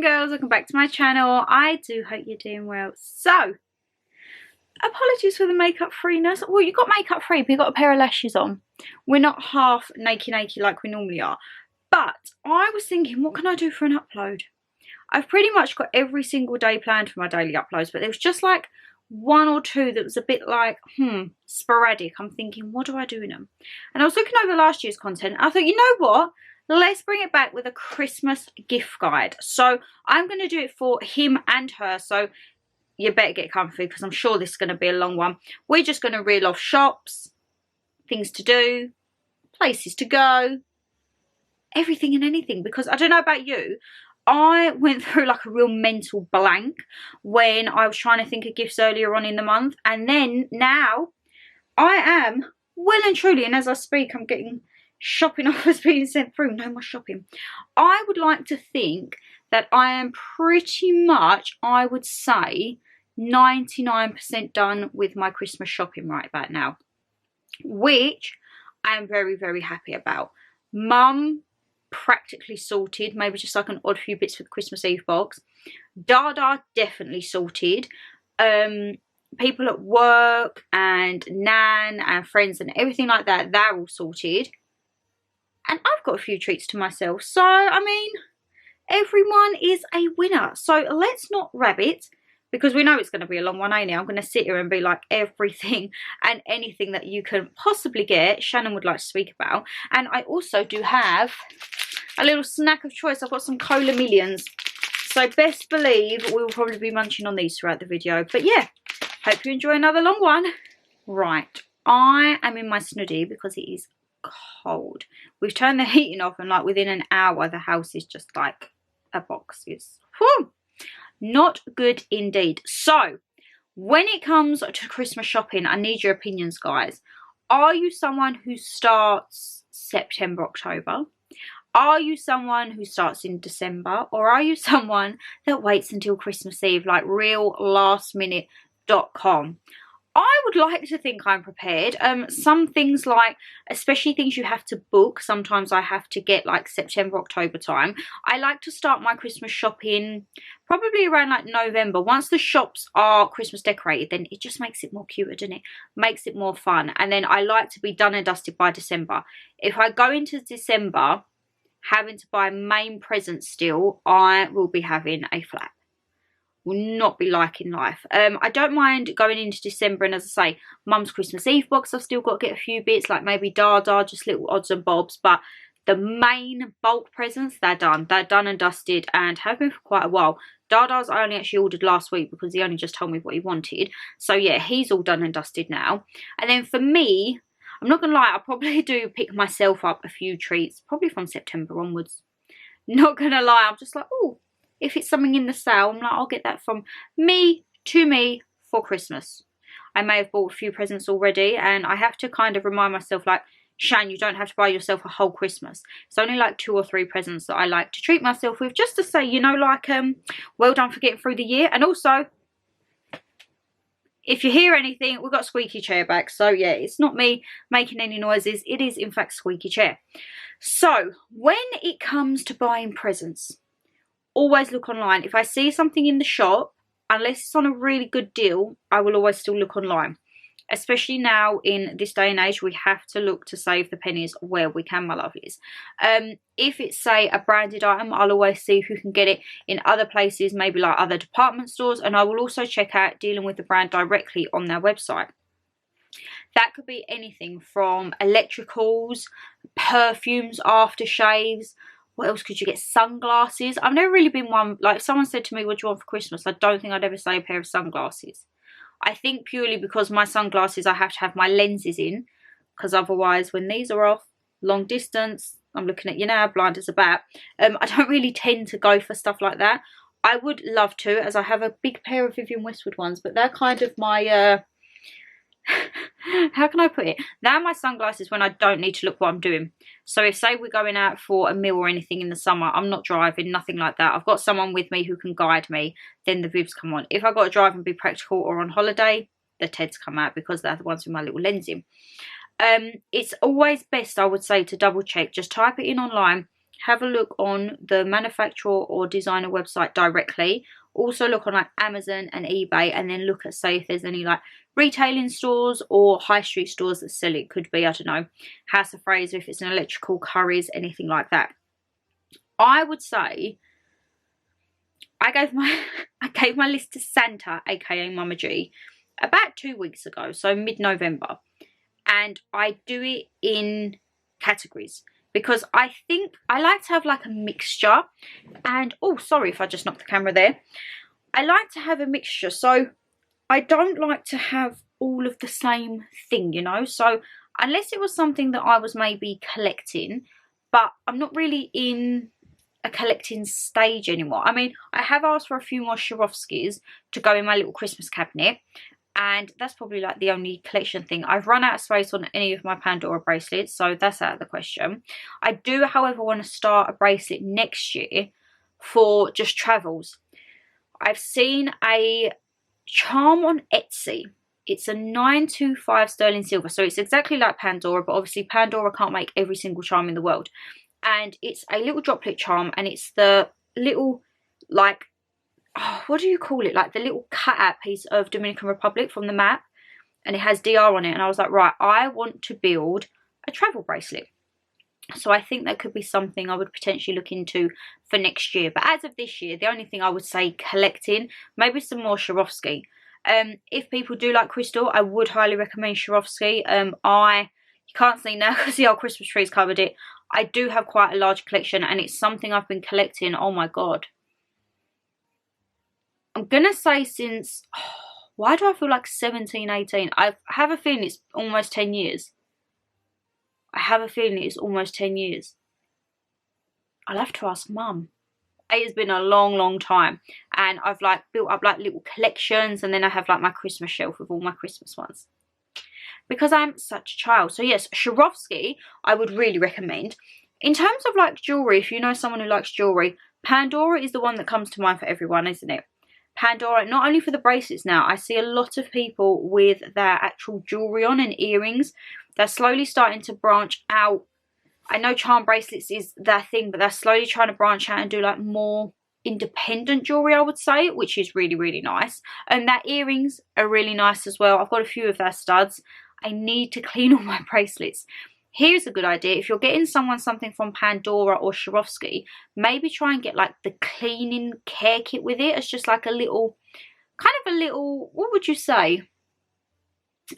girls, welcome back to my channel. I do hope you're doing well. So, apologies for the makeup freeness. Well, you got makeup free, but you got a pair of lashes on. We're not half naked like we normally are. But I was thinking, what can I do for an upload? I've pretty much got every single day planned for my daily uploads, but there was just like one or two that was a bit like, sporadic. I'm thinking, what do I do in them? And I was looking over last year's content. I thought, you know what? Let's bring it back with a Christmas gift guide. So I'm going to do it for him and her. So you better get comfy because I'm sure this is going to be a long one. We're just going to reel off shops, things to do, places to go, everything and anything. Because I don't know about you, I went through like a real mental blank when I was trying to think of gifts earlier on in the month. And then now I am well and truly, and as I speak, I'm getting shopping offers being sent through. No more shopping. I would like to think that I am pretty much, I would say, 99% done with my Christmas shopping right about now, which I am very, very happy about. Mum practically sorted, maybe just like an odd few bits for the Christmas Eve box. Dada definitely sorted. People at work and Nan and friends and everything like that, they're all sorted. And I've got a few treats to myself. So, I mean, everyone is a winner. So let's not rabbit, because we know it's going to be a long one, ain't it? I'm going to sit here and be like everything and anything that you can possibly get, Shannon would like to speak about. And I also do have a little snack of choice. I've got some Cola Millions. So best believe we will probably be munching on these throughout the video. But yeah, hope you enjoy another long one. Right, I am in my snuddy because it is cold. We've turned the heating off and like within an hour the house is just like a box. It's not good indeed. So when it comes to Christmas shopping, I need your opinions, guys. Are you someone who starts September, October? Are you someone who starts in December? Or are you someone that waits until Christmas Eve, like real lastminute.com? I would like to think I'm prepared. Some things like, especially things you have to book, sometimes I have to get like September, October time. I like to start my Christmas shopping probably around like November. Once the shops are Christmas decorated, then it just makes it more cuter, doesn't it? Makes it more fun. And then I like to be done and dusted by December. If I go into December having to buy main presents still, I will be having a flap. Will not be liking life. I don't mind going into December, and as I say, Mum's Christmas Eve box, I've still got to get a few bits, like maybe Dada, just little odds and bobs, but the main bulk presents, they're done. They're done and dusted and have been for quite a while. Dada's I only actually ordered last week because he only just told me what he wanted. So yeah, he's all done and dusted now. And then for me, I'm not going to lie, I'll probably do pick myself up a few treats, probably from September onwards. Not going to lie, I'm just like, oh, if it's something in the sale, I'm like, I'll get that from me to me for Christmas. I may have bought a few presents already, and I have to kind of remind myself, like, Shan, you don't have to buy yourself a whole Christmas. It's only like 2 or 3 presents that I like to treat myself with, just to say, you know, like, well done for getting through the year. And also, if you hear anything, we've got a squeaky chair back. So yeah, it's not me making any noises. It is in fact squeaky chair. So when it comes to buying presents, always look online. If I see something in the shop, unless it's on a really good deal, I will always still look online. Especially now in this day and age, we have to look to save the pennies where we can, my lovelies. If it's, say, a branded item, I'll always see who can get it in other places, maybe like other department stores. And I will also check out dealing with the brand directly on their website. That could be anything from electricals, perfumes, aftershaves. What else could you get? Sunglasses. I've never really been one, like if someone said to me, what do you want for Christmas? I don't think I'd ever say a pair of sunglasses. I think purely because my sunglasses, I have to have my lenses in. Because otherwise, when these are off, long distance, I'm looking at you now, blind as a bat. I don't really tend to go for stuff like that. I would love to, as I have a big pair of Vivienne Westwood ones. But they're kind of my... how can I put it? They're my sunglasses when I don't need to look what I'm doing. So if, say, we're going out for a meal or anything in the summer, I'm not driving, nothing like that. I've got someone with me who can guide me, then the Vivs come on. If I've got to drive and be practical or on holiday, the Teds come out because they're the ones with my little lens in. It's always best, I would say, to double check. Just type it in online have a look on the manufacturer or designer website directly. Also look on like Amazon and eBay, and then look at, say, if there's any like retailing stores or high street stores that sell it. Could be, I don't know, House of Fraser, if it's an electrical, Currys, anything like that. I would say I gave my list to Santa, aka Mama G, about 2 weeks ago, so mid-November, and I do it in categories because I think I like to have like a mixture. And oh, sorry if I just knocked the camera there. I like to have a mixture, so I don't like to have all of the same thing, you know. So unless it was something that I was maybe collecting, but I'm not really in a collecting stage anymore. I mean, I have asked for a few more Swarovskis to go in my little Christmas cabinet, and that's probably like the only collection thing. I've run out of space on any of my Pandora bracelets, so that's out of the question. I do, however, want to start a bracelet next year for just travels. I've seen a charm on Etsy. It's a 925 sterling silver, so it's exactly like Pandora, but obviously Pandora can't make every single charm in the world. And it's a little droplet charm, and it's the little, like, oh, what do you call it? Like the little cut out piece of Dominican Republic from the map, and it has DR on it. And I was like, right, I want to build a travel bracelet. So I think that could be something I would potentially look into for next year. But as of this year, the only thing I would say collecting, maybe some more Swarovski. If people do like crystal, I would highly recommend Swarovski. You can't see now because the old Christmas trees covered it. I do have quite a large collection, and it's something I've been collecting, oh my god, I'm gonna say since, why do I feel like 17, 18? I have a feeling it's almost 10 years. I have a feeling it's almost 10 years. I'll have to ask Mum. It has been a long time, and I've like built up like little collections, and then I have like my Christmas shelf with all my Christmas ones, because I'm such a child. So yes, Swarovski I would really recommend. In terms of like jewellery, if you know someone who likes jewellery, Pandora is the one that comes to mind for everyone, isn't it? Pandora, not only for the bracelets now, I see a lot of people with their actual jewellery on and earrings. They're slowly starting to branch out. I know charm bracelets is their thing, but they're slowly trying to branch out and do like more independent jewellery, I would say, which is really nice. And their earrings are really nice as well. I've got a few of their studs. I need to clean all my bracelets. Here's a good idea. If you're getting someone something from Pandora or Swarovski, maybe try and get like the cleaning care kit with it. It's just like a little, kind of a little, what would you say?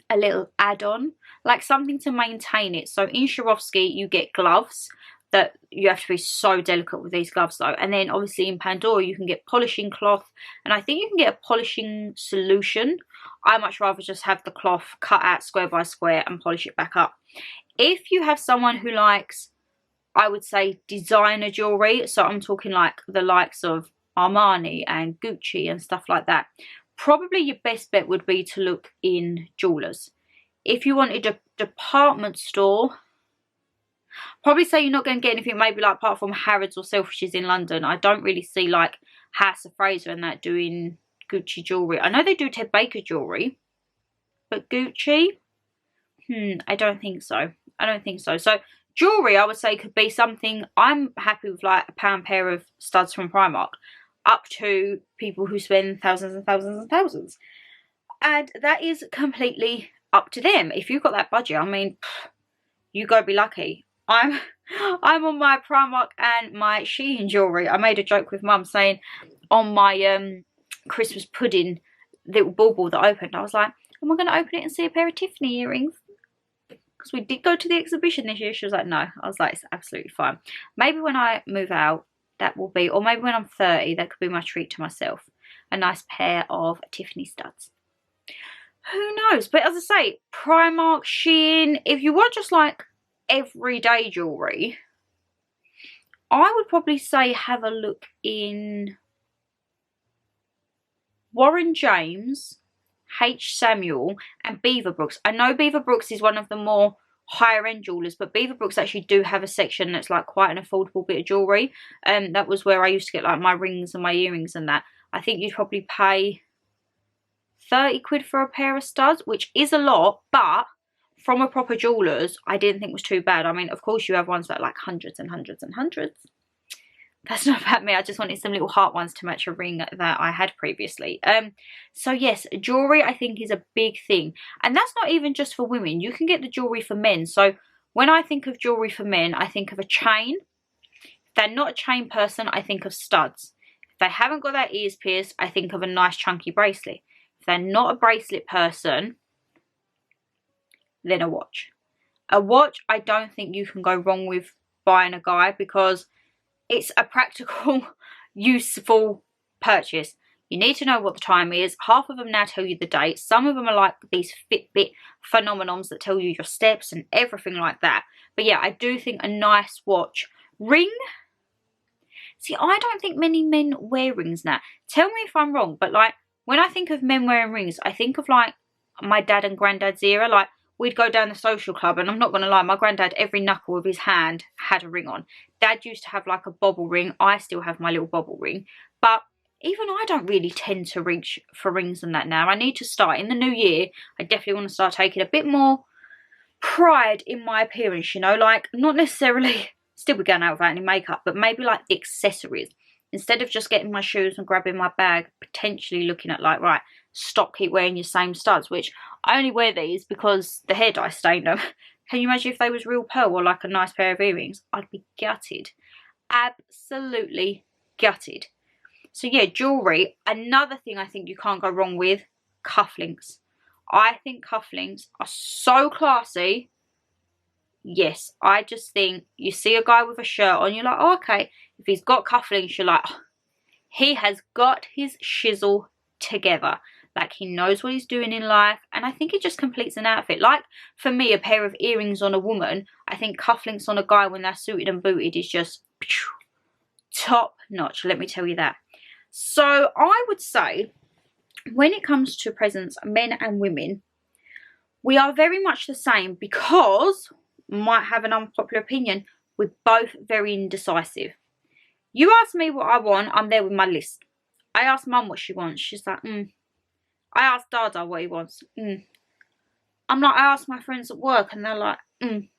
A little add-on, like something to maintain it. So in Swarovski you get gloves that you have to be so delicate with these gloves though, and then obviously in Pandora you can get polishing cloth, and I think you can get a polishing solution. I much rather just have the cloth cut out square by square and polish it back up. If you have someone who likes, I would say, designer jewellery, so I'm talking like the likes of Armani and Gucci and stuff like that, probably your best bet would be to look in jewellers. If you wanted a department store, probably say you're not going to get anything maybe like apart from Harrods or Selfridges in London. I don't really see like House of Fraser and that doing Gucci jewellery. I know they do Ted Baker jewellery, but Gucci, I don't think so. I don't think so. So jewellery, I would say, could be something. I'm happy with like a pound pair of studs from Primark, up to people who spend thousands and thousands and thousands. And that is completely up to them. If you've got that budget, I mean, you go be lucky. I'm on my Primark and my Shein jewellery. I made a joke with Mum saying on my Christmas pudding little bauble that opened, I was like, am I going to open it and see a pair of Tiffany earrings? Because we did go to the exhibition this year. She was like, no. I was like, it's absolutely fine. Maybe when I move out, that will be, or maybe when I'm 30, that could be my treat to myself. A nice pair of Tiffany studs. Who knows? But as I say, Primark, Shein, if you want just like everyday jewellery, I would probably say have a look in Warren James, H. Samuel and Beaverbrooks. I know Beaverbrooks is one of the more higher end jewellers, but Beaverbrooks actually do have a section that's like quite an affordable bit of jewellery. That was where I used to get like my rings and my earrings and that. I think you'd probably pay 30 quid for a pair of studs, which is a lot, but from a proper jeweller's, I didn't think was too bad. I mean, of course you have ones that are like hundreds and hundreds and hundreds. That's not about me. I just wanted some little heart ones to match a ring that I had previously. So yes, jewellery I think is a big thing. And that's not even just for women. You can get the jewellery for men. So when I think of jewellery for men, I think of a chain. If they're not a chain person, I think of studs. If they haven't got their ears pierced, I think of a nice chunky bracelet. If they're not a bracelet person, then a watch. A watch, I don't think you can go wrong with buying a guy, because it's a practical, useful purchase. You need to know what the time is. Half of them now tell you the date. Some of them are like these Fitbit phenomenons that tell you your steps and everything like that. But yeah, I do think a nice watch. Ring. See, I don't think many men wear rings now. Tell me if I'm wrong, but like when I think of men wearing rings, I think of like my dad and granddad's era. Like we'd go down the social club, and I'm not going to lie, my granddad, every knuckle of his hand had a ring on. Dad used to have like a bobble ring. I still have my little bobble ring. But even I don't really tend to reach for rings and that now. I need to start. In the new year, I definitely want to start taking a bit more pride in my appearance, you know. Like, not necessarily still be going out without any makeup, but maybe like the accessories. Instead of just getting my shoes and grabbing my bag, potentially looking at like, right, stop, keep wearing your same studs, which I only wear these because the hair dye stained them. Can you imagine if they was real pearl or like a nice pair of earrings? I'd be gutted. Absolutely gutted. So yeah, jewellery. Another thing I think you can't go wrong with, cufflinks. I think cufflinks are so classy. Yes, I just think you see a guy with a shirt on, you're like, oh, okay. If he's got cufflinks, you're like, oh, he has got his shizzle together. Like, he knows what he's doing in life, and I think it just completes an outfit. Like, for me, a pair of earrings on a woman, I think cufflinks on a guy when they're suited and booted is just top notch, let me tell you that. So I would say, when it comes to presents, men and women, we are very much the same, because, might have an unpopular opinion, we're both very indecisive. You ask me what I want, I'm there with my list. I ask Mum what she wants, she's like, I ask Dada what he wants. I'm like, I ask my friends at work, and they're like, I'm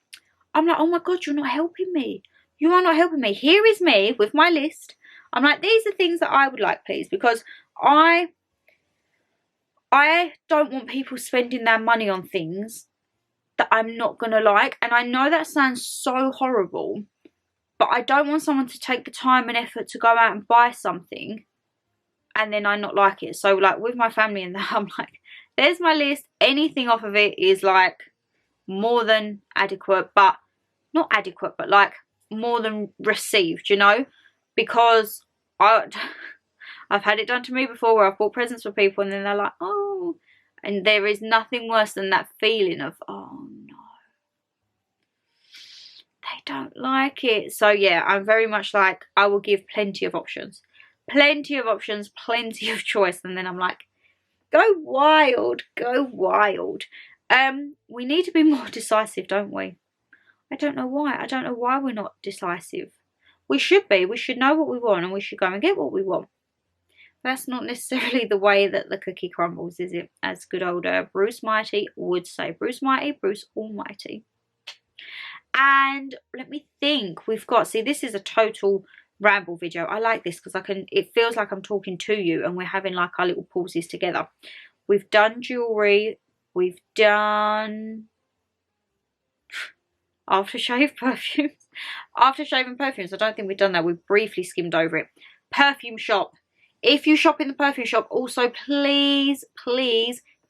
like, oh my God, you're not helping me. You are not helping me. Here is me with my list. I'm like, these are things that I would like, please, because I don't want people spending their money on things that I'm not going to like. And I know that sounds so horrible, but I don't want someone to take the time and effort to go out and buy something and then I not like it. So like with my family and that, I'm like, there's my list. Anything off of it is like more than adequate, but not adequate, but like more than received, you know, because I've had it done to me before where I've bought presents for people and then they're like, oh, and there is nothing worse than that feeling of, oh no, they don't like it. So yeah, I'm very much like, I will give plenty of options, plenty of choice, and then I'm like, go wild, go wild. We need to be more decisive, don't we? I don't know why we're not decisive. We should be. We should know what we want, and we should go and get what we want. That's not necessarily the way that the cookie crumbles, is it? As good old Bruce Mighty would say. Bruce Mighty, Bruce Almighty. And let me think. We've got, see, this is a total ramble video. I like this because it feels like I'm talking to you and we're having like our little pauses together. We've done jewellery. We've done aftershave perfumes. Aftershave and perfumes. I don't think we've done that. We've briefly skimmed over it. Perfume shop. If you shop in the perfume shop, also please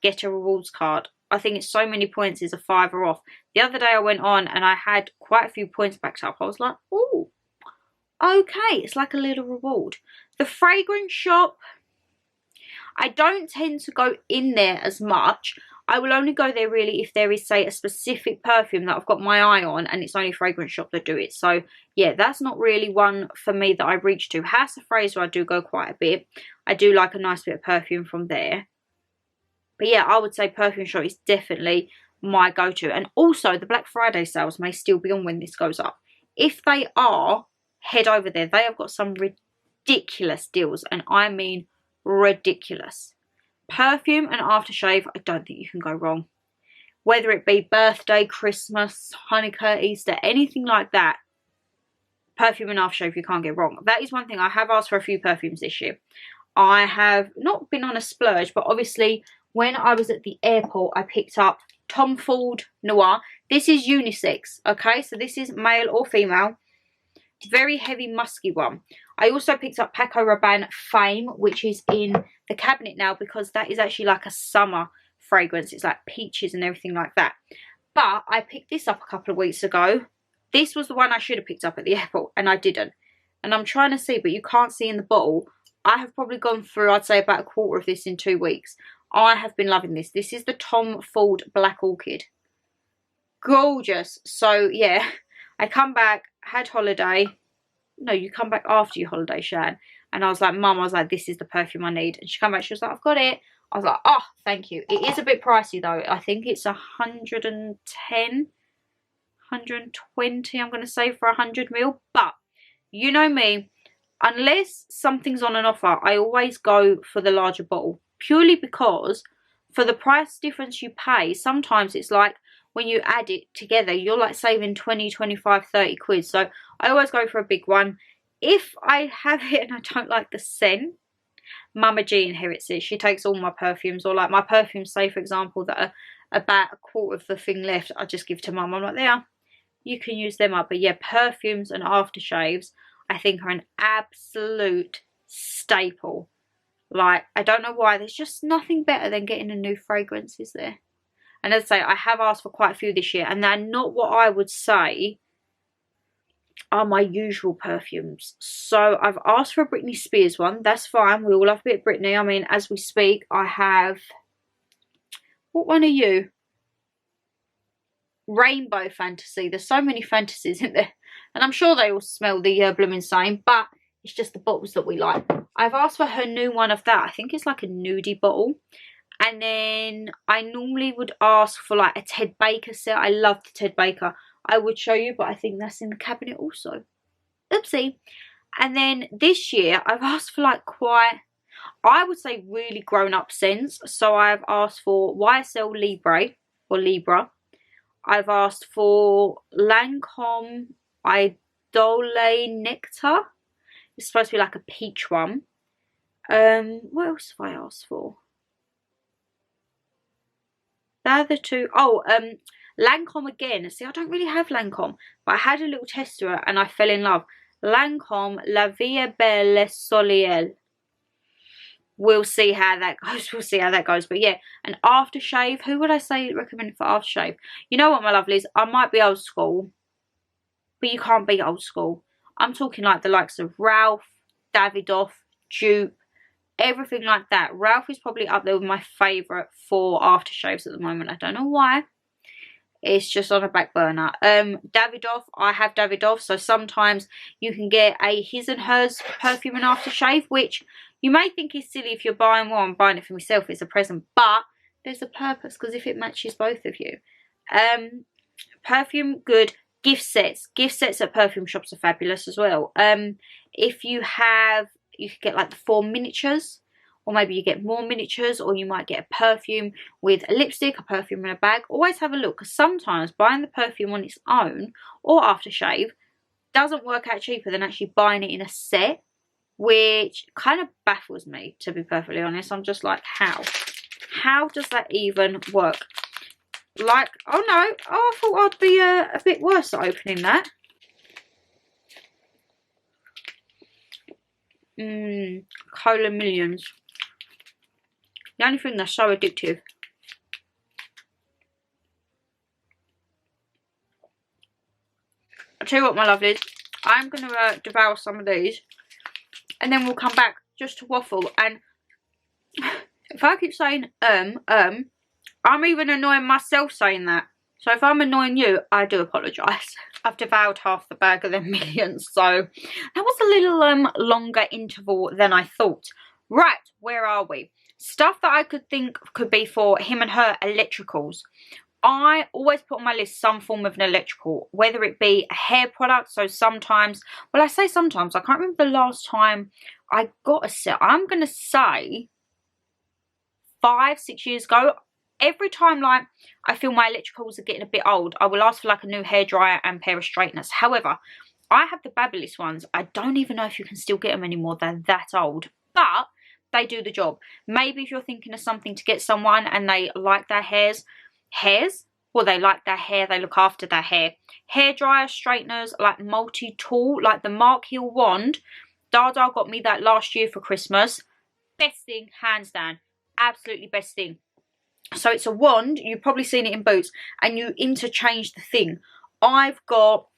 get a rewards card. I think it's so many points is a £5 off. The other day I went on and I had quite a few points backed up. I was like, oh, okay, it's like a little reward. The fragrance shop, I don't tend to go in there as much. I will only go there really if there is, say, a specific perfume that I've got my eye on and it's only fragrance shop that do it. So yeah, that's not really one for me that I reach to. House of Fraser I do go quite a bit. I do like a nice bit of perfume from there. But yeah, I would say perfume shop is definitely my go-to. And also the Black Friday sales may still be on when this goes up. If they are, head over there. They have got some ridiculous deals, and I mean ridiculous. Perfume and aftershave, I don't think you can go wrong. whether it be birthday, Christmas, Hanukkah, Easter, anything like that. Perfume and aftershave, you can't get wrong. That is one thing. I have asked for a few perfumes this year. I have not been on a splurge, but obviously when I was at the airport, I picked up Tom Ford Noir. This is unisex, okay? So this is male or female. Very heavy, musky one. I also picked up Paco Rabanne Fame, which is in the cabinet now because that is actually like a summer fragrance. It's like peaches and everything like that. But I picked this up a couple of weeks ago. This was the one I should have picked up at the airport and I didn't. And I'm trying to see, but you can't see in the bottle. I have probably gone through, I'd say, about a quarter of this in 2 weeks. I have been loving this. This is the Tom Ford Black Orchid. Gorgeous. So, yeah, I come back, had holiday. No, you come back after your holiday, Shan. And I was like, Mum, I was like, this is the perfume I need. And she come back, she was like, I've got it. I was like, oh, thank you. It is a bit pricey, though. I think it's 110, 120, I'm going to say, for 100ml. But, you know me, unless something's on an offer, I always go for the larger bottle. Purely because for the price difference you pay, sometimes it's like when you add it together, you're like saving 20, 25, 30 quid. So I always go for a big one. If I have it and I don't like the scent, Mama G inherits it. She takes all my perfumes, or like my perfumes, say for example, that are about a quarter of the thing left, I just give to Mum. I'm like, there, you can use them up. But yeah, perfumes and aftershaves, I think, are an absolute staple. Like, I don't know why. There's just nothing better than getting a new fragrance, is there? And as I say, I have asked for quite a few this year. And they're not what I would say are my usual perfumes. So I've asked for a Britney Spears one. That's fine. We all have a bit of Britney. I mean, as we speak, I have... What one are you? Rainbow Fantasy. There's so many fantasies in there. And I'm sure they all smell the blooming same. But it's just the bottles that we like. I've asked for her new one of that. I think it's like a nudie bottle. And then I normally would ask for like a Ted Baker set. I love the Ted Baker. I would show you, but I think that's in the cabinet also. Oopsie. And then this year, I've asked for like quite, I would say, really grown-up scents. So I've asked for YSL Libre, or Libra. I've asked for Lancome Idole Nectar. It's supposed to be like a peach one. What else have I asked for? They're the two. Oh, Lancome again. See, I don't really have Lancome, but I had a little tester and I fell in love. Lancome La Vie Belle Soleil. We'll see how that goes. We'll see how that goes. But yeah, an aftershave. Who would I say recommend for aftershave? You know what, my lovelies? I might be old school, but you can't be old school. I'm talking like the likes of Ralph, Davidoff, Dupe, everything like that. Ralph is probably up there with my favourite for aftershaves at the moment. I don't know why. It's just on a back burner. Davidoff, I have Davidoff, so sometimes you can get a his and hers perfume and aftershave, which you may think is silly if you're buying one. I'm buying it for myself, it's a present, but there's a purpose, because if it matches both of you. Perfume, good. Gift sets at perfume shops are fabulous as well. If you have, you could get like the 4 miniatures, or maybe you get more miniatures, or you might get a perfume with a lipstick, a perfume in a bag. Always have a look, because sometimes buying the perfume on its own or aftershave doesn't work out cheaper than actually buying it in a set, which kind of baffles me, to be perfectly honest. I'm just like, how does that even work? Like, oh no, oh, I thought I'd be a bit worse at opening that. Cola Millions. The only thing that's so addictive. I'll tell you what, my lovelies, I'm going to devour some of these, and then we'll come back just to waffle. And if I keep saying I'm even annoying myself saying that. So if I'm annoying you, I do apologise. I've devoured half the bag of them Millions, so that was a little longer interval than I thought. Right, where are we? Stuff that I could think could be for him and her electricals. I always put on my list some form of an electrical, whether it be a hair product. So sometimes, well, I say sometimes, I can't remember the last time I got a set. I'm going to say 5, 6 years ago, every time like I feel my electricals are getting a bit old, I will ask for like a new hairdryer and pair of straighteners. However, I have the Babyliss ones. I don't even know if you can still get them anymore. They're that old, but they do the job. Maybe if you're thinking of something to get someone and they like their hairs, well, they like their hair, they look after their hair. Hairdryer, straighteners, like multi-tool, like the Mark Hill wand. Dada got me that last year for Christmas. Best thing, hands down. Absolutely best thing. So it's a wand, you've probably seen it in Boots, and you interchange the thing. I've got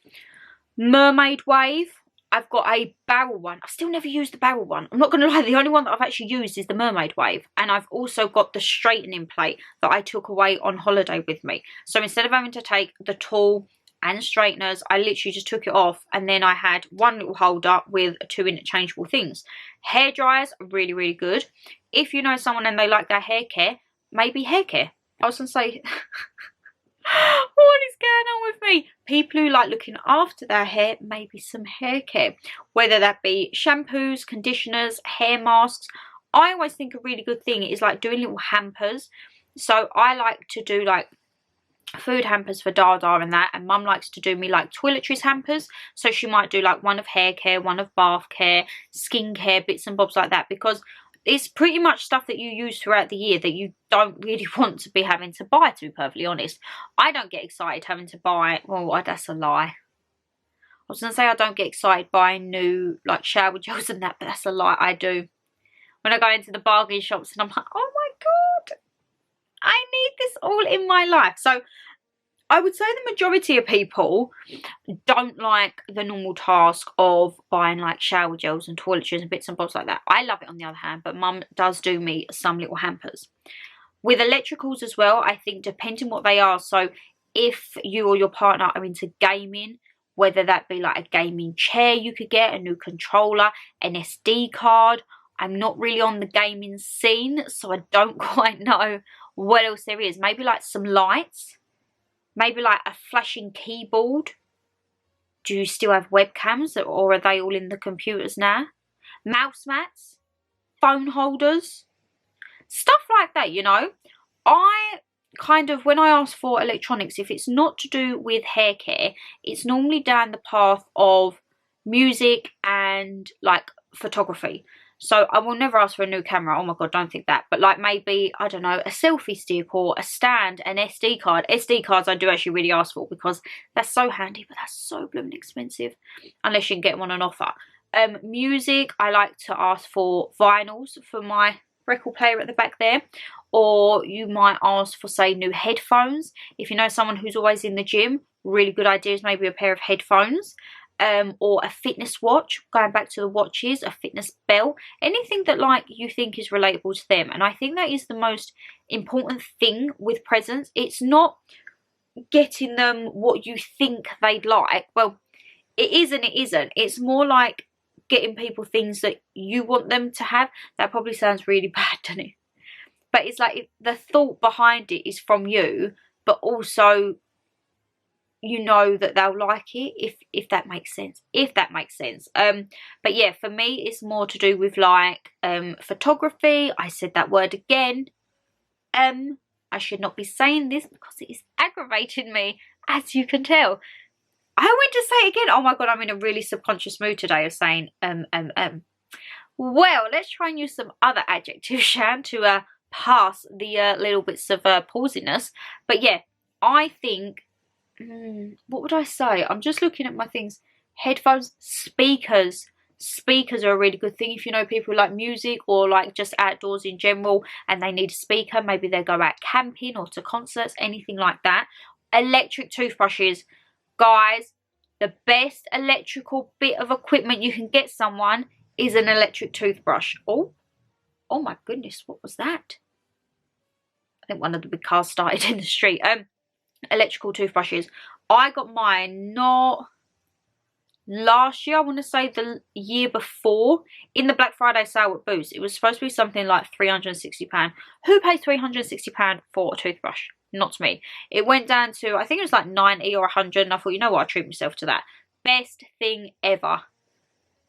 mermaid wave. I've got a barrel one. I've still never used the barrel one. I'm not going to lie, the only one that I've actually used is the mermaid wave. And I've also got the straightening plate that I took away on holiday with me. So instead of having to take the tool and straighteners, I literally just took it off. And then I had one little holder with 2 interchangeable things. Hair dryers, really, really good. If you know someone and they like their hair care, maybe hair care. I was going to say... What is going on with me? People who like looking after their hair, maybe some hair care, whether that be shampoos, conditioners, hair masks. I always think a really good thing is like doing little hampers. So I like to do like food hampers for Dada and that, and Mum likes to do me like toiletries hampers. So she might do like one of hair care, one of bath care, skincare, bits and bobs like that, because it's pretty much stuff that you use throughout the year that you don't really want to be having to buy, to be perfectly honest. I don't get excited having to buy, well, that's a lie. I was going to say I don't get excited buying new, like, shower gels and that, but that's a lie. I do. When I go into the bargain shops and I'm like, oh my God, I need this all in my life. So I would say the majority of people don't like the normal task of buying like shower gels and toiletries and bits and bobs like that. I love it on the other hand, but Mum does do me some little hampers. With electricals as well, I think depending what they are, so if you or your partner are into gaming, whether that be like a gaming chair you could get, a new controller, an SD card. I'm not really on the gaming scene, so I don't quite know what else there is. Maybe like some lights. Maybe like a flashing keyboard. Do you still have webcams or are they all in the computers now? Mouse mats, phone holders, stuff like that, you know. I kind of, when I ask for electronics, if it's not to do with hair care, it's normally down the path of music and like photography. So I will never ask for a new camera. Oh my God, don't think that. But like maybe, I don't know, a selfie stick or a stand, an SD card. SD cards I do actually really ask for because that's so handy, but that's so blooming expensive. Unless you can get one on offer. Music, I like to ask for vinyls for my record player at the back there. Or you might ask for, say, new headphones. If you know someone who's always in the gym, really good idea is maybe a pair of headphones. Or a fitness watch, going back to the watches, a fitness belt, anything that like you think is relatable to them. And I think that is the most important thing with presents. It's not getting them what you think they'd like. Well, it is and it isn't. It's more like getting people things that you want them to have. That probably sounds really bad, doesn't it? But it's like the thought behind it is from you, but also you know that they'll like it, if that makes sense. But yeah, for me it's more to do with like photography. I said that word again. I should not be saying this because it is aggravating me, as you can tell. I went to say it again. Oh my God, I'm in a really subconscious mood today of saying Well, let's try and use some other adjectives, Shan, to pass the little bits of pausiness. But yeah, I think what would I say? I'm just looking at my things. Headphones, speakers. Speakers are a really good thing if you know people who like music or like just outdoors in general and they need a speaker. Maybe they go out camping or to concerts, anything like that. Electric toothbrushes. Guys, the best electrical bit of equipment you can get someone is an electric toothbrush. Oh my goodness, what was that? I think one of the big cars started in the street. Electrical toothbrushes. I got mine not last year, I want to say the year before, in the Black Friday sale at Boots. It was supposed to be something like £360. Who pays £360 for a toothbrush? Not me. It went down to, I think it was like 90 or 100, and I thought, you know what, I'll treat myself to that. Best thing ever.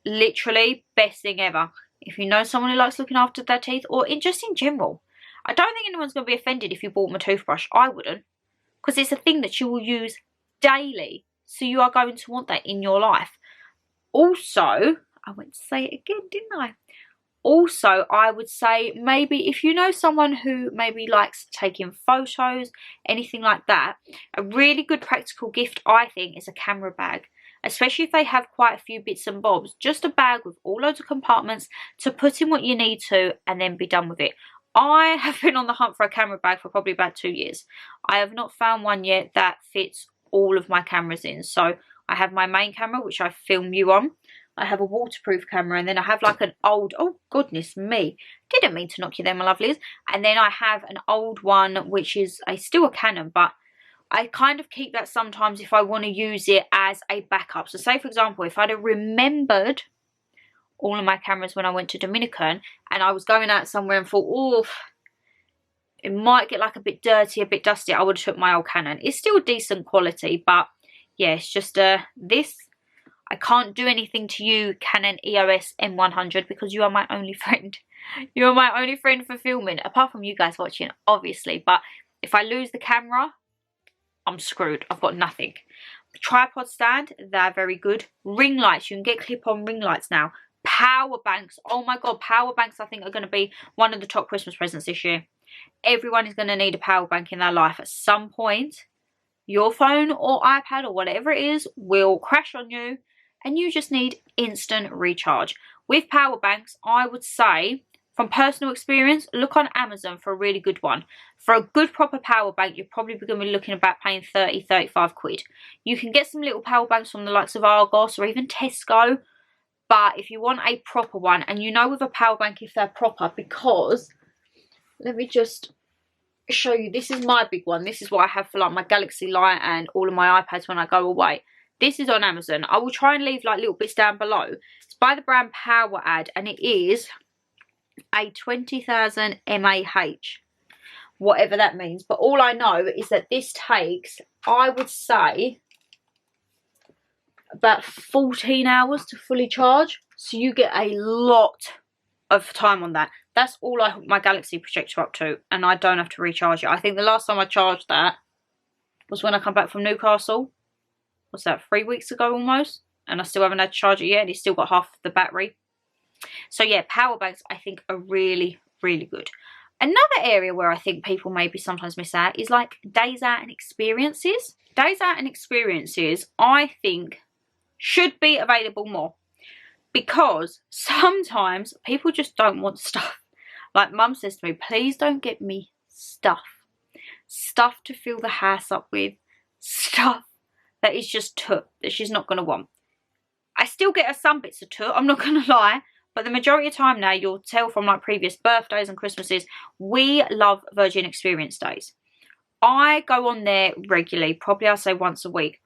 Literally best thing ever. If you know someone who likes looking after their teeth, or just in general. I don't think anyone's going to be offended if you bought my toothbrush. I wouldn't, because it's a thing that you will use daily. So you are going to want that in your life. Also, I went to say it again, didn't I? Also, I would say maybe if you know someone who maybe likes taking photos, anything like that, a really good practical gift, I think, is a camera bag. Especially if they have quite a few bits and bobs. Just a bag with all loads of compartments to put in what you need to and then be done with it. I have been on the hunt for a camera bag for probably about 2 years. I have not found one yet that fits all of my cameras in. So I have my main camera, which I film you on. I have a waterproof camera, and then I have like an old, oh goodness me, didn't mean to knock you there, my lovelies. And then I have an old one, which is still a Canon, but I kind of keep that sometimes if I want to use it as a backup. So say, for example, if I'd have remembered all of my cameras when I went to Dominican and I was going out somewhere and thought, oh, it might get like a bit dirty, a bit dusty, I would have took my old Canon. It's still decent quality, but yeah, it's just this. I can't do anything to you, Canon EOS M100, because you are my only friend. You are my only friend for filming, apart from you guys watching, obviously. But if I lose the camera, I'm screwed. I've got nothing. Tripod stand, they're very good. Ring lights, you can get clip-on ring lights now. Power banks, oh my god, power banks I think are going to be one of the top Christmas presents this year. Everyone is going to need a power bank in their life at some point. Your phone or iPad or whatever it is will crash on you, and you just need instant recharge. With power banks, I would say, from personal experience, look on Amazon for a really good one. For a good proper power bank, you're probably going to be looking about paying 30, 35 quid. You can get some little power banks from the likes of Argos or even Tesco. But if you want a proper one, and you know with a power bank if they're proper, because, let me just show you, this is my big one. This is what I have for like my Galaxy Light and all of my iPads when I go away. This is on Amazon. I will try and leave like little bits down below. It's by the brand Power Ad, and it is a 20,000 mAh, whatever that means. But all I know is that this takes, I would say, about 14 hours to fully charge. So you get a lot of time on that. That's all I hook my Galaxy projector up to, and I don't have to recharge it. I think the last time I charged that was when I come back from Newcastle. What's that, 3 weeks ago almost? And I still haven't had to charge it yet, and it's still got half the battery. So yeah, power banks I think are really, really good. Another area where I think people maybe sometimes miss out is like days out and experiences. Days out and experiences I think should be available more, because sometimes people just don't want stuff. Like mum says to me, please don't get me stuff. Stuff to fill the house up with. Stuff that is just toot, that she's not going to want. I still get her some bits of toot, I'm not going to lie. But the majority of time now, you'll tell from like previous birthdays and Christmases, we love Virgin Experience Days. I go on there regularly, probably I'll say once a week,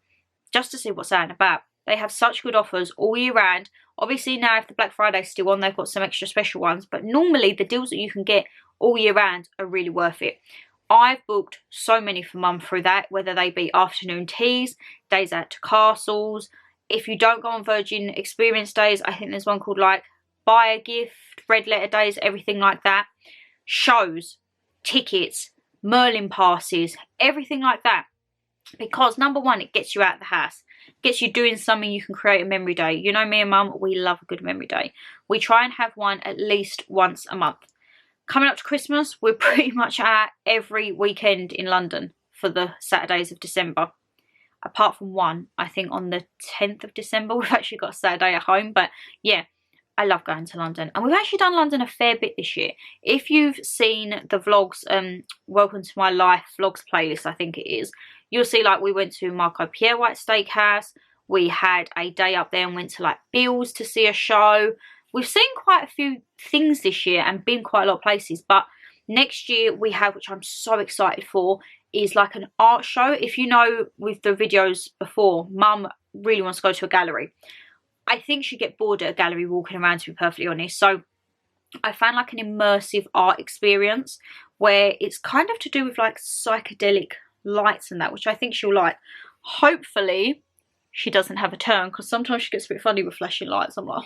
just to see what's out and about. They have such good offers all year round. Obviously now if the Black Friday's still on, they've got some extra special ones. But normally the deals that you can get all year round are really worth it. I've booked so many for mum through that, whether they be afternoon teas, days out to castles. If you don't go on Virgin Experience Days, I think there's one called like Buy a Gift, Red Letter Days, everything like that. Shows, tickets, Merlin passes, everything like that. Because number one, it gets you out of the house. Gets you doing something you can create a memory day. You know me and mum, we love a good memory day. We try and have one at least once a month. Coming up to Christmas, we're pretty much at every weekend in London for the Saturdays of December. Apart from one, I think on the 10th of December, we've actually got a Saturday at home. But yeah, I love going to London. And we've actually done London a fair bit this year. If you've seen the vlogs, Welcome to My Life vlogs playlist, I think it is, you'll see like we went to Marco Pierre White Steakhouse. We had a day up there and went to like Bill's to see a show. We've seen quite a few things this year and been quite a lot of places. But next year we have, which I'm so excited for, is like an art show. If you know with the videos before, mum really wants to go to a gallery. I think she'd get bored at a gallery walking around, to be perfectly honest. So I found like an immersive art experience where it's kind of to do with like psychedelic lights and that, which I think she'll like. Hopefully she doesn't have a turn, because sometimes she gets a bit funny with flashing lights. I'm like,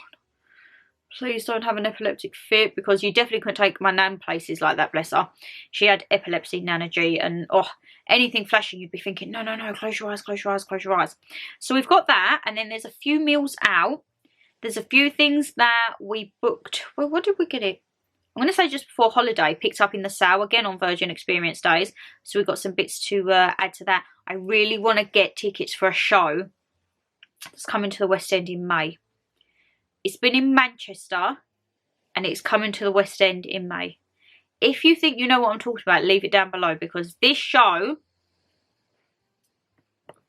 Please don't have an epileptic fit, because you definitely couldn't take my nan places like that, bless her. She had epilepsy, Nana G, and oh, anything flashing, you'd be thinking, no, no, no, close your eyes, close your eyes, close your eyes. So we've got that, and then there's a few meals out. There's a few things that we booked. Well, what did we get it? I'm going to say just before holiday, picked up in the sale again on Virgin Experience days. So we've got some bits to add to that. I really want to get tickets for a show that's coming to the West End in May. It's been in Manchester and it's coming to the West End in May. If you think you know what I'm talking about, leave it down below, because this show,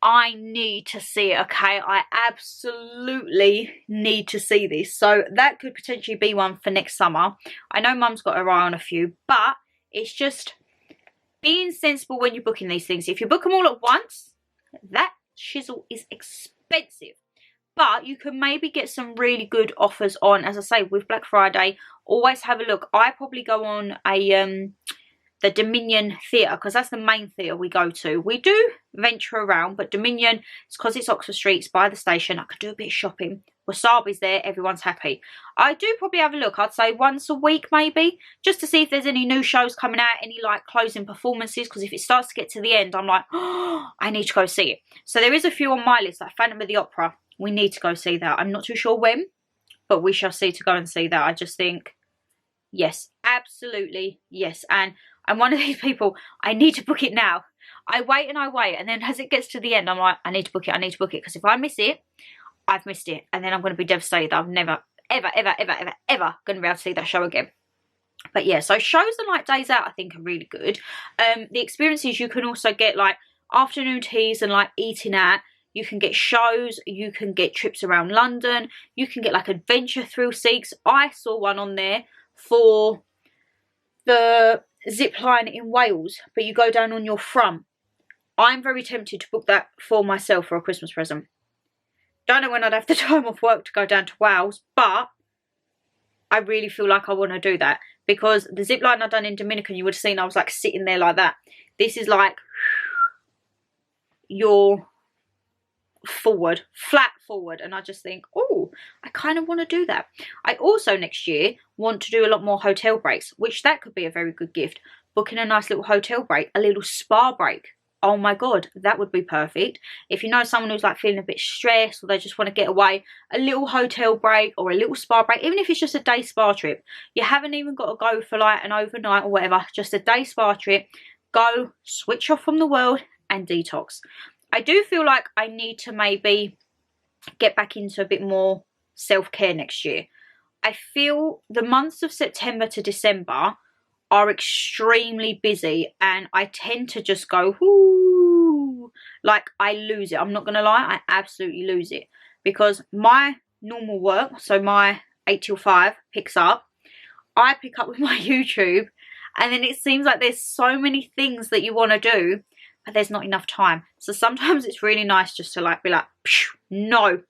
I need to see it, okay? I absolutely need to see this. So that could potentially be one for next summer. I know Mum's got her eye on a few, but it's just being sensible when you're booking these things. If you book them all at once, that shizzle is expensive. But you can maybe get some really good offers on, as I say, with Black Friday. Always have a look. I probably go on the Dominion Theatre, because that's the main theatre we go to. We do venture around, but Dominion, it's because it's Oxford Street, it's by the station. I could do a bit of shopping. Wasabi's there, everyone's happy. I do probably have a look, I'd say once a week maybe, just to see if there's any new shows coming out, any like closing performances, because if it starts to get to the end, I'm like, oh, I need to go see it. So there is a few on my list, like Phantom of the Opera. We need to go see that. I'm not too sure when, but we shall see to go and see that. I just think, yes, absolutely, yes. And I'm one of these people, I need to book it now. I wait, and then as it gets to the end, I'm like, I need to book it, because if I miss it, I've missed it. And then I'm going to be devastated that I'm never, ever, ever, ever, ever, ever going to be able to see that show again. But yeah, so shows and like days out, I think, are really good. The experiences, you can also get like afternoon teas and like eating at. You can get shows, you can get trips around London, you can get like adventure thrill seeks. I saw one on there for the zip line in Wales, but you go down on your front. I'm very tempted to book that for myself for a Christmas present. Don't know when I'd have the time off work to go down to Wales, but I really feel like I want to do that, because the zip line I've done in Dominican, you would have seen I was like sitting there like that. This is like you're forward, flat forward, and I just think, oh, I kind of want to do that. I also next year want to do a lot more hotel breaks, which that could be a very good gift. Booking a nice little hotel break, a little spa break. Oh my god, that would be perfect. If you know someone who's like feeling a bit stressed, or they just want to get away, a little hotel break or a little spa break, even if it's just a day spa trip. You haven't even got to go for like an overnight or whatever, just a day spa trip. Go, switch off from the world and detox. I do feel like I need to maybe get back into a bit more self-care next year. I feel the months of September to December are extremely busy, and I tend to just go, whoo, like I lose it. I'm not going to lie, I absolutely lose it, because my normal work, so my 8 till 5 picks up, I pick up with my YouTube, and then it seems like there's so many things that you want to do, but there's not enough time. So sometimes it's really nice just to like be like, no,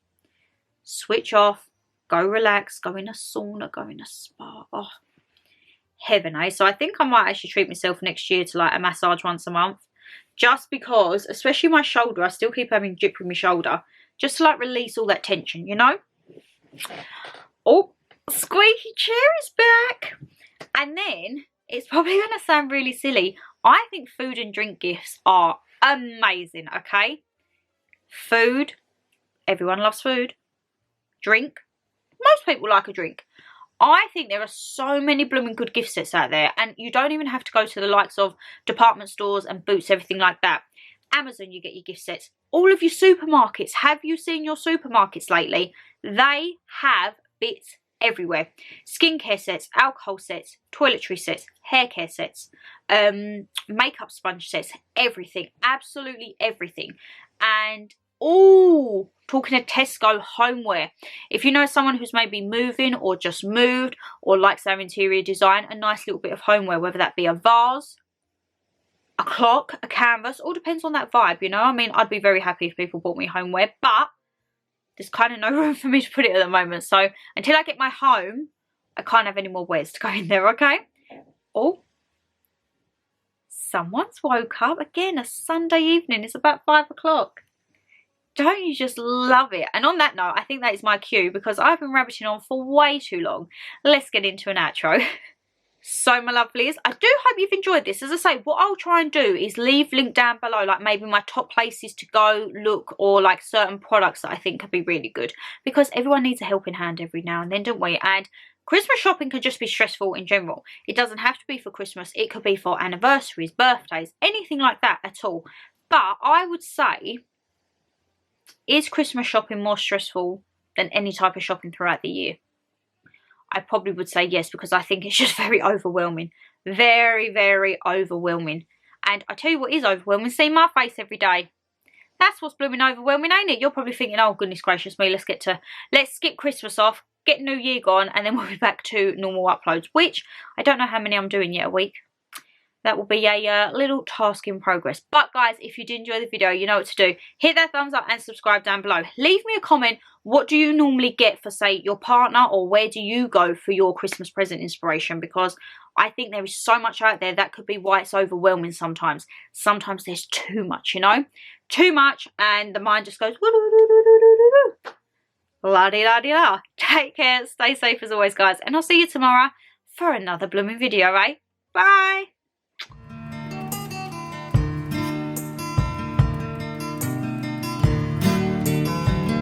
switch off, go relax, go in a sauna, go in a spa. Oh, heaven, eh? So I think I might actually treat myself next year to like a massage once a month, just because, especially my shoulder, I still keep having drip in my shoulder, just to like release all that tension, you know. Oh, squeaky chair is back. And then it's probably going to sound really silly, I think food and drink gifts are amazing, okay? Food, everyone loves food. Drink, most people like a drink. I think there are so many blooming good gift sets out there, and you don't even have to go to the likes of department stores and Boots, everything like that. Amazon, you get your gift sets. All of your supermarkets, have you seen your supermarkets lately? They have bits everywhere. Skincare sets, alcohol sets, toiletry sets, hair care sets, makeup sponge sets, everything, absolutely everything. And oh, talking of Tesco homeware, if you know someone who's maybe moving or just moved or likes their interior design, a nice little bit of homeware, whether that be a vase, a clock, a canvas, all depends on that vibe, you know. I mean, I'd be very happy if people bought me homeware, but there's kind of no room for me to put it at the moment. So until I get my home, I can't have any more wares to go in there, okay? Oh, someone's woke up. Again, a Sunday evening. It's about 5 o'clock. Don't you just love it? And on that note, I think that is my cue because I've been rabbiting on for way too long. Let's get into an outro. So my lovelies, I do hope you've enjoyed this. As I say, what I'll try and do is leave link down below, like maybe my top places to go look, or like certain products that I think could be really good, because everyone needs a helping hand every now and then, don't we? And Christmas shopping can just be stressful in general. It doesn't have to be for Christmas. It could be for anniversaries, birthdays, anything like that at all. But I would say, is Christmas shopping more stressful than any type of shopping throughout the year? I probably would say yes, because I think it's just very overwhelming. Very, very overwhelming. And I tell you what is overwhelming, seeing my face every day. That's what's blooming overwhelming, ain't it? You're probably thinking, oh goodness gracious me, let's skip Christmas off, get New Year gone, and then we'll be back to normal uploads, which I don't know how many I'm doing yet a week. That will be a little task in progress. But guys, if you did enjoy the video, you know what to do. Hit that thumbs up and subscribe down below. Leave me a comment. What do you normally get for, say, your partner, or where do you go for your Christmas present inspiration? Because I think there is so much out there. That could be why it's overwhelming sometimes. Sometimes there's too much, you know? Too much, and the mind just goes la-di-la-di-la. Take care. Stay safe as always, guys. And I'll see you tomorrow for another blooming video, eh? Bye.